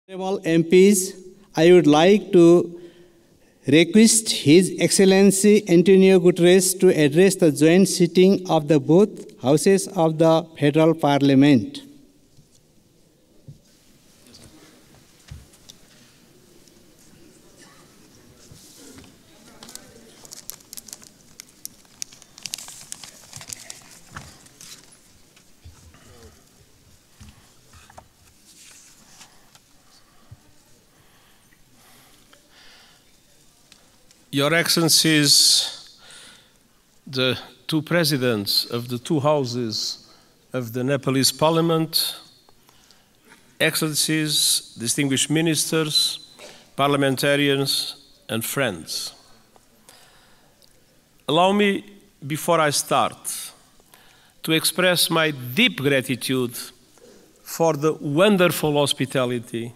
Honorable MPs, I would like to request His Excellency Antonio Guterres to address the joint sitting of the both houses of the Federal Parliament. Your Excellencies, the two presidents of the two houses of the Nepalese Parliament, Excellencies, distinguished ministers, parliamentarians, and friends. Allow me, before I start, to express my deep gratitude for the wonderful hospitality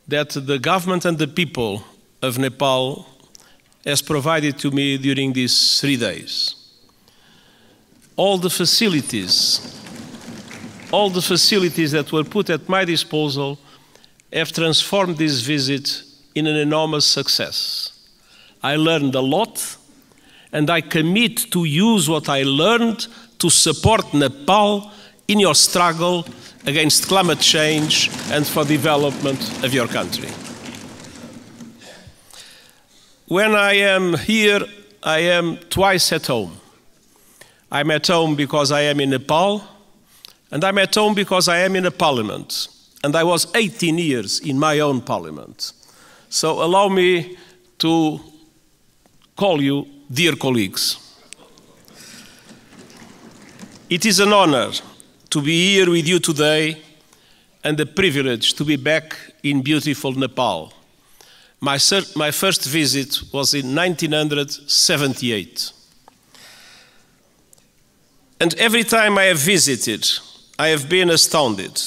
that the government and the people of Nepal has provided to me during these 3 days. All the facilities that were put at my disposal have transformed this visit in an enormous success. I learned a lot, and I commit to use what I learned to support Nepal in your struggle against climate change and for development of your country. When I am here, I am twice at home. I'm at home because I am in Nepal, and I'm at home because I am in a parliament. And I was 18 years in my own parliament. So allow me to call you dear colleagues. It is an honor to be here with you today and a privilege to be back in beautiful Nepal. My first visit was in 1978. And every time I have visited, I have been astounded.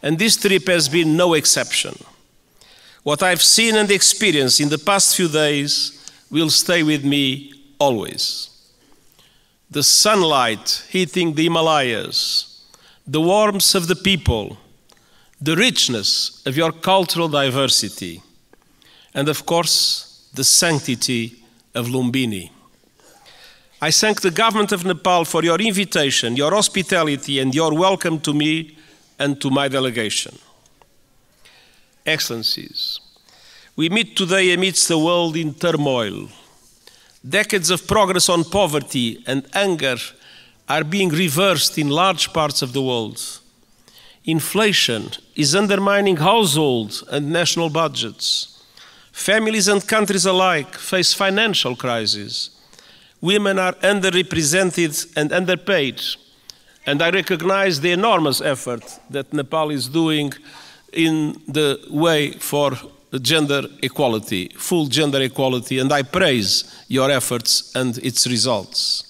And this trip has been no exception. What I've seen and experienced in the past few days will stay with me always. The sunlight hitting the Himalayas, the warmth of the people, the richness of your cultural diversity, and of course, the sanctity of Lumbini. I thank the government of Nepal for your invitation, your hospitality, and your welcome to me and to my delegation. Excellencies, we meet today amidst a world in turmoil. Decades of progress on poverty and hunger are being reversed in large parts of the world. Inflation is undermining household and national budgets. Families and countries alike face financial crises. Women are underrepresented and underpaid. And I recognize the enormous effort that Nepal is doing in the way for gender equality, full gender equality, and I praise your efforts and its results.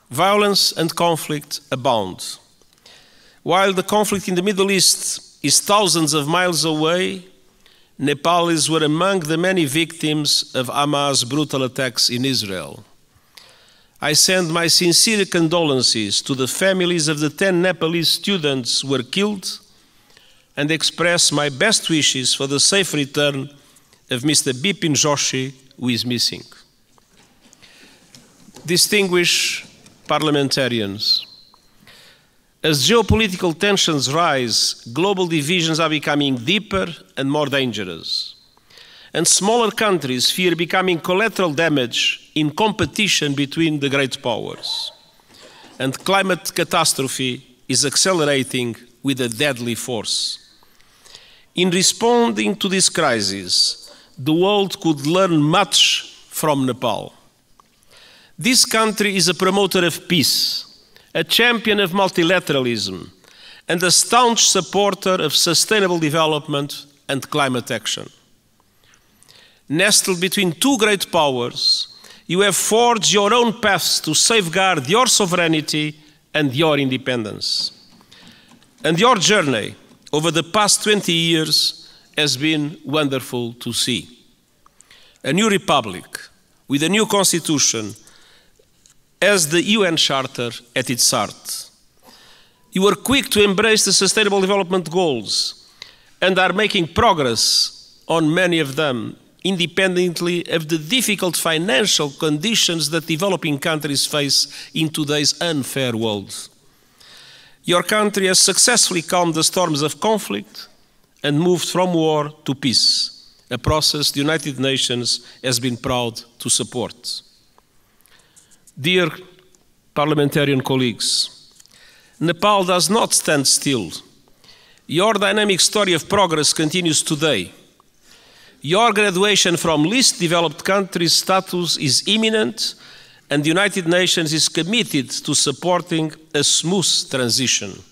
Violence and conflict abound. While the conflict in the Middle East is thousands of miles away, Nepalis were among the many victims of Hamas' brutal attacks in Israel. I send my sincere condolences to the families of the 10 Nepalese students who were killed and express my best wishes for the safe return of Mr. Bipin Joshi, who is missing. Distinguished parliamentarians, as geopolitical tensions rise, global divisions are becoming deeper and more dangerous. And smaller countries fear becoming collateral damage in competition between the great powers. And climate catastrophe is accelerating with a deadly force. In responding to this crisis, the world could learn much from Nepal. This country is a promoter of peace, a champion of multilateralism, and a staunch supporter of sustainable development and climate action. Nestled between two great powers, you have forged your own paths to safeguard your sovereignty and your independence. And your journey over the past 20 years has been wonderful to see. A new republic with a new constitution as the UN Charter at its heart. You were quick to embrace the Sustainable Development Goals and are making progress on many of them, independently of the difficult financial conditions that developing countries face in today's unfair world. Your country has successfully calmed the storms of conflict and moved from war to peace, a process the United Nations has been proud to support. Dear parliamentarian colleagues, Nepal does not stand still. Your dynamic story of progress continues today. Your graduation from least developed countries status is imminent, and the United Nations is committed to supporting a smooth transition.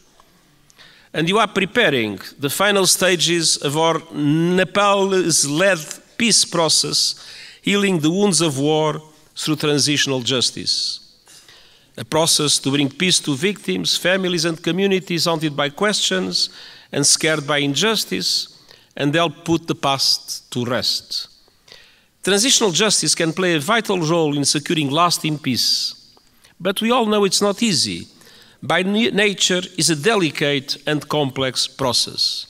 And you are preparing the final stages of our Nepal's-led peace process, healing the wounds of war through transitional justice. A process to bring peace to victims, families and communities haunted by questions and scared by injustice, and help put the past to rest. Transitional justice can play a vital role in securing lasting peace, but we all know it's not easy. By nature, it's a delicate and complex process.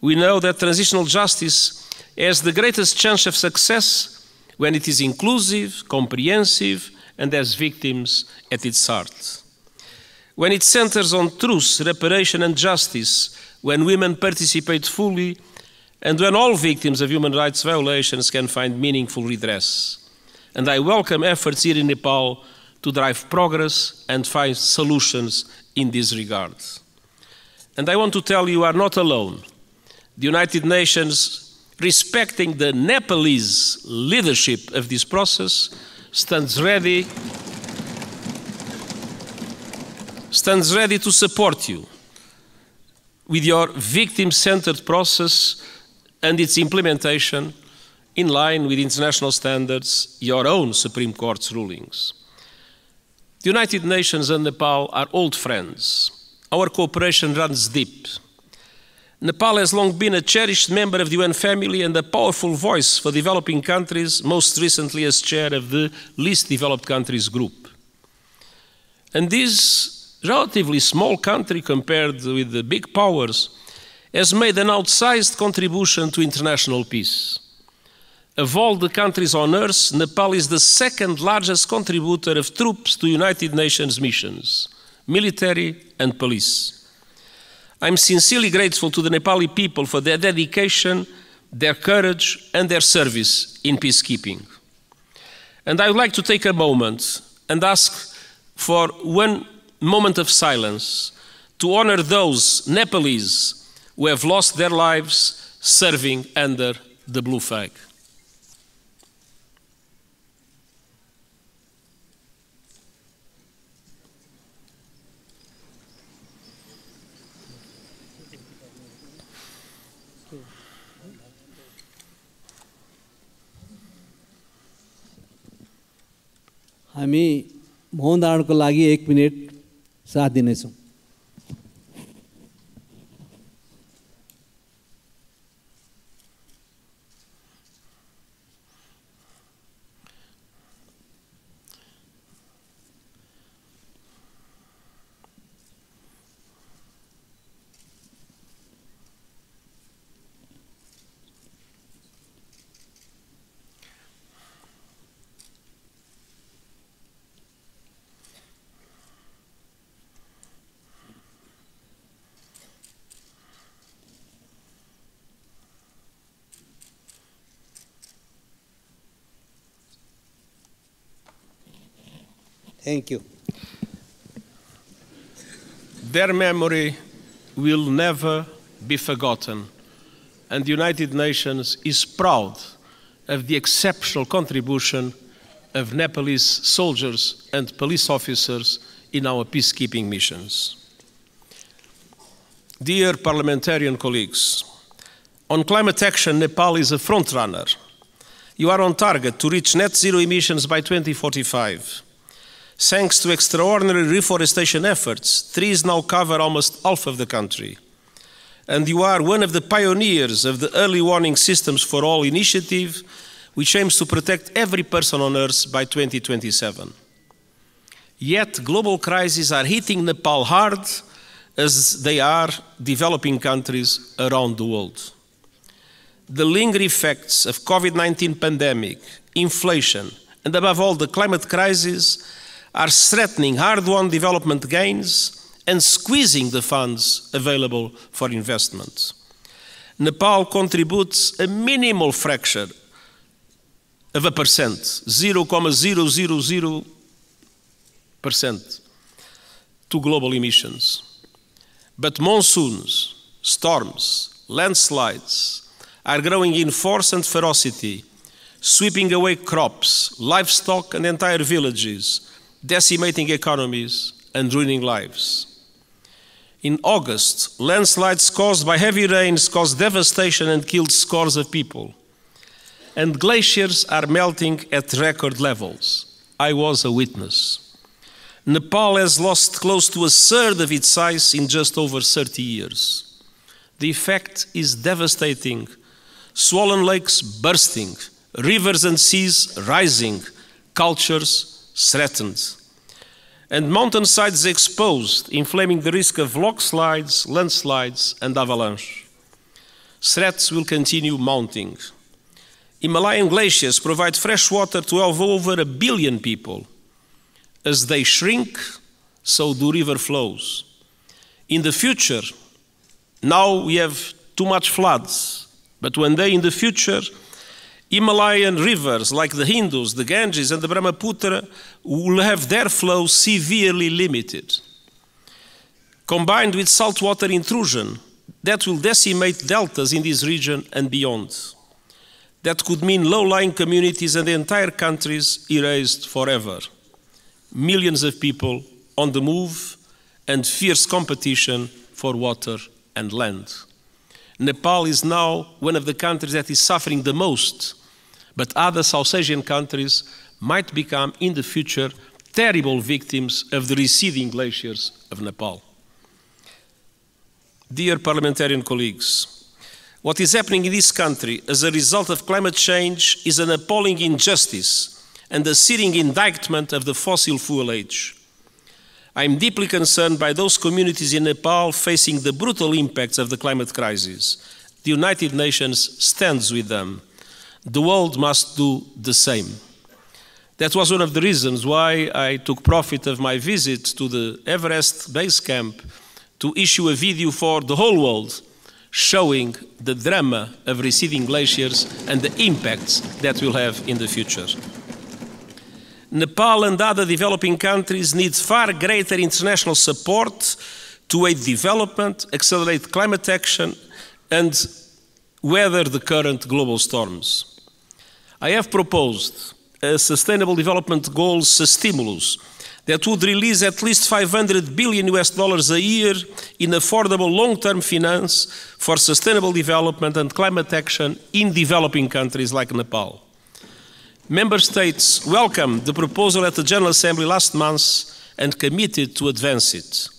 We know that transitional justice has the greatest chance of success when it is inclusive, comprehensive, and has victims at its heart. When it centers on truth, reparation, and justice, when women participate fully, and when all victims of human rights violations can find meaningful redress. And I welcome efforts here in Nepal to drive progress and find solutions in this regard. And I want to tell you are not alone. The United Nations, respecting the Nepalese leadership of this process, stands ready to support you with your victim-centered process and its implementation in line with international standards, your own Supreme Court's rulings. The United Nations and Nepal are old friends. Our cooperation runs deep. Nepal has long been a cherished member of the UN family and a powerful voice for developing countries, most recently as chair of the Least Developed Countries Group. And this relatively small country, compared with the big powers, has made an outsized contribution to international peace. Of all the countries on Earth, Nepal is the second largest contributor of troops to United Nations missions, military and police. I'm sincerely grateful to the Nepali people for their dedication, their courage, and their service in peacekeeping. And I would like to take a moment and ask for one moment of silence to honor those Nepalese who have lost their lives serving under the blue flag. हामी मौन धारणको लागि 1 minute साथ दिनेछौँ। Thank you. Their memory will never be forgotten, and the United Nations is proud of the exceptional contribution of Nepalese soldiers and police officers in our peacekeeping missions. Dear parliamentarian colleagues, on climate action, Nepal is a frontrunner. You are on target to reach net zero emissions by 2045. Thanks to extraordinary reforestation efforts, trees now cover almost half of the country. And you are one of the pioneers of the Early Warning Systems for All initiative, which aims to protect every person on Earth by 2027. Yet global crises are hitting Nepal hard, as they are developing countries around the world. The lingering effects of COVID-19 pandemic, inflation, and above all the climate crisis are threatening hard-won development gains and squeezing the funds available for investment. Nepal contributes a minimal fraction of a percent, 0.000%, to global emissions. But monsoons, storms, landslides are growing in force and ferocity, sweeping away crops, livestock, and entire villages, decimating economies and ruining lives. In August, landslides caused by heavy rains caused devastation and killed scores of people. And glaciers are melting at record levels. I was a witness. Nepal has lost close to a third of its size in just over 30 years. The effect is devastating. Swollen lakes bursting, rivers and seas rising, cultures threatened, and mountainsides exposed, inflaming the risk of landslides, and avalanche. Threats will continue mounting. Himalayan glaciers provide fresh water to over 1 billion people. As they shrink, so do river flows. In the future, now we have too much floods, but one day in the future, Himalayan rivers like the Indus, the Ganges, and the Brahmaputra will have their flow severely limited. Combined with saltwater intrusion, that will decimate deltas in this region and beyond. That could mean low-lying communities and entire countries erased forever. Millions of people on the move and fierce competition for water and land. Nepal is now one of the countries that is suffering the most, but other South Asian countries might become in the future terrible victims of the receding glaciers of Nepal. Dear parliamentarian colleagues, what is happening in this country as a result of climate change is an appalling injustice and a searing indictment of the fossil fuel age. I am deeply concerned by those communities in Nepal facing the brutal impacts of the climate crisis. The United Nations stands with them. The world must do the same. That was one of the reasons why I took profit of my visit to the Everest base camp to issue a video for the whole world showing the drama of receding glaciers and the impacts that will have in the future. Nepal and other developing countries need far greater international support to aid development, accelerate climate action, and weather the current global storms. I have proposed a Sustainable Development Goals stimulus that would release at least $500 billion a year in affordable long-term finance for sustainable development and climate action in developing countries like Nepal. Member States welcomed the proposal at the General Assembly last month and committed to advance it.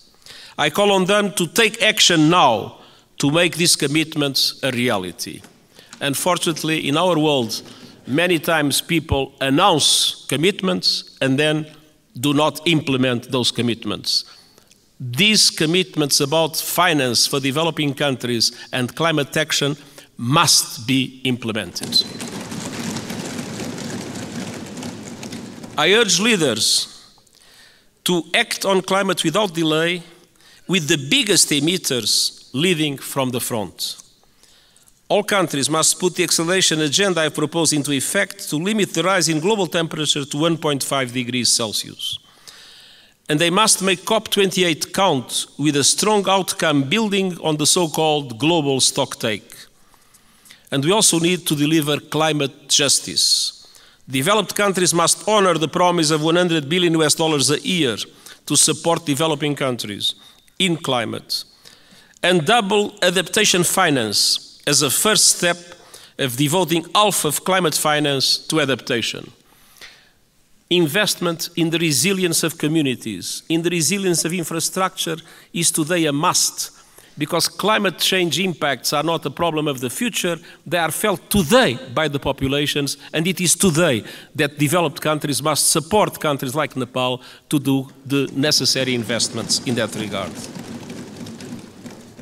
I call on them to take action now to make these commitments a reality. Unfortunately, in our world, many times people announce commitments and then do not implement those commitments. These commitments about finance for developing countries and climate action must be implemented. I urge leaders to act on climate without delay, with the biggest emitters leading from the front. All countries must put the acceleration agenda I propose into effect to limit the rise in global temperature to 1.5 degrees Celsius. And they must make COP28 count with a strong outcome building on the so-called global stocktake. And we also need to deliver climate justice. Developed countries must honor the promise of $100 billion a year to support developing countries in climate, and double adaptation finance as a first step of devoting half of climate finance to adaptation. Investment in the resilience of communities, in the resilience of infrastructure is today a must, because climate change impacts are not a problem of the future, they are felt today by the populations, and it is today that developed countries must support countries like Nepal to do the necessary investments in that regard.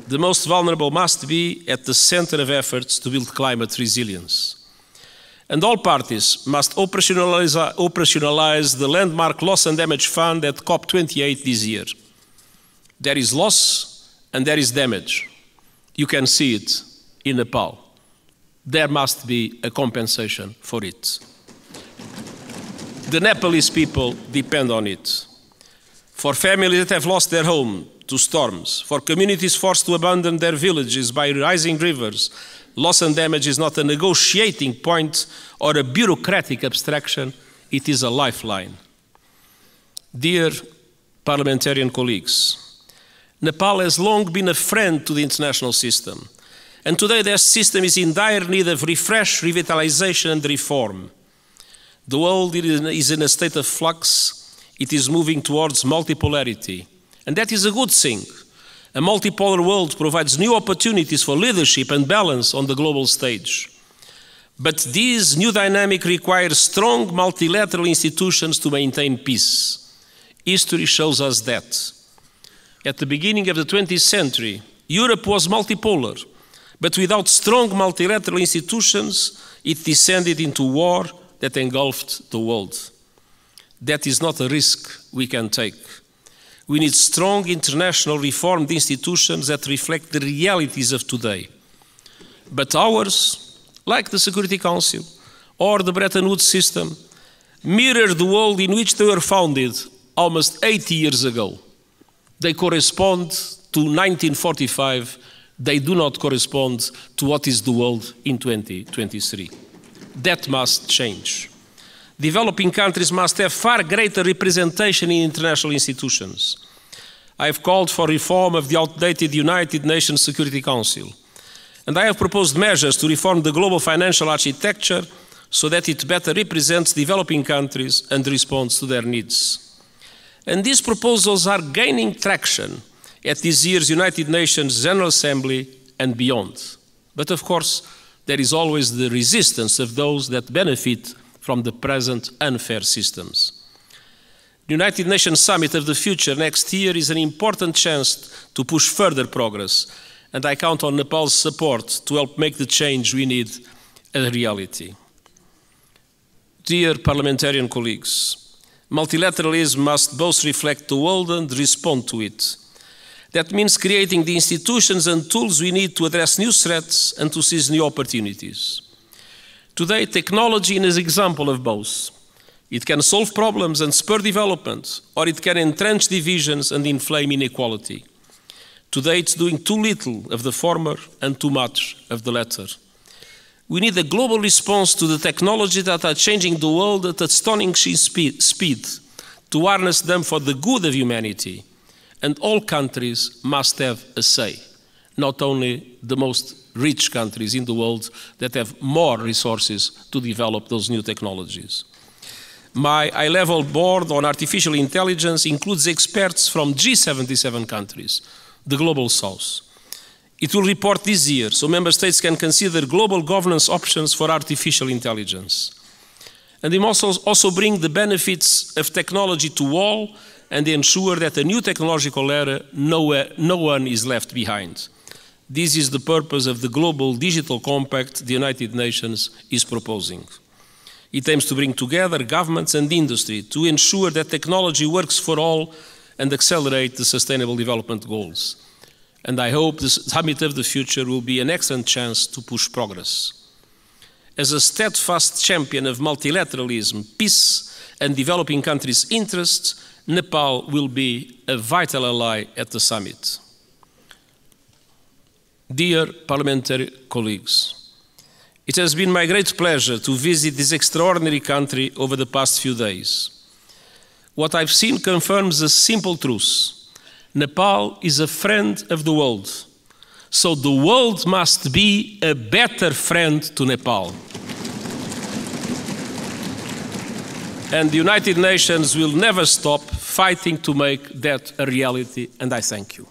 the most vulnerable must be at the center of efforts to build climate resilience. And all parties must operationalize the landmark loss and damage fund at COP28 this year. There is loss and there is damage. You can see it in Nepal. There must be a compensation for it. The Nepalese people depend on it. For families that have lost their home to storms, for communities forced to abandon their villages by rising rivers, loss and damage is not a negotiating point or a bureaucratic abstraction, it is a lifeline. Dear parliamentarian colleagues, Nepal has long been a friend to the international system, and today their system is in dire need of refresh, revitalization and reform. The world is in a state of flux. It is moving towards multipolarity, and that is a good thing. A multipolar world provides new opportunities for leadership and balance on the global stage. But this new dynamic requires strong multilateral institutions to maintain peace. History shows us that. At the beginning of the 20th century, Europe was multipolar, but without strong multilateral institutions, it descended into war that engulfed the world. That is not a risk we can take. We need strong international reformed institutions that reflect the realities of today. But ours, like the Security Council or the Bretton Woods system, mirror the world in which they were founded almost 80 years ago. They correspond to 1945. They do not correspond to what is the world in 2023. That must change. Developing countries must have far greater representation in international institutions. I have called for reform of the outdated United Nations Security Council, and I have proposed measures to reform the global financial architecture so that it better represents developing countries and responds to their needs. And these proposals are gaining traction at this year's United Nations General Assembly and beyond. But of course, there is always the resistance of those that benefit from the present unfair systems. The United Nations Summit of the Future next year is an important chance to push further progress, and I count on Nepal's support to help make the change we need a reality. Dear parliamentarian colleagues, multilateralism must both reflect the world and respond to it. That means creating the institutions and tools we need to address new threats and to seize new opportunities. Today, technology is an example of both. It can solve problems and spur development, or it can entrench divisions and inflame inequality. Today, it's doing too little of the former and too much of the latter. We need a global response to the technologies that are changing the world at astonishing speed, to harness them for the good of humanity. And all countries must have a say, not only the most rich countries in the world that have more resources to develop those new technologies. My high-level board on artificial intelligence includes experts from G77 countries, the Global South. It will report this year, so member states can consider global governance options for artificial intelligence. And it must also bring the benefits of technology to all and ensure that a new technological era, no one is left behind. This is the purpose of the Global Digital Compact the United Nations is proposing. It aims to bring together governments and industry to ensure that technology works for all and accelerate the Sustainable Development Goals. And I hope the Summit of the Future will be an excellent chance to push progress. As a steadfast champion of multilateralism, peace, and developing countries' interests, Nepal will be a vital ally at the summit. Dear parliamentary colleagues, it has been my great pleasure to visit this extraordinary country over the past few days. What I've seen confirms a simple truth. Nepal is a friend of the world, so the world must be a better friend to Nepal. And the United Nations will never stop fighting to make that a reality, and I thank you.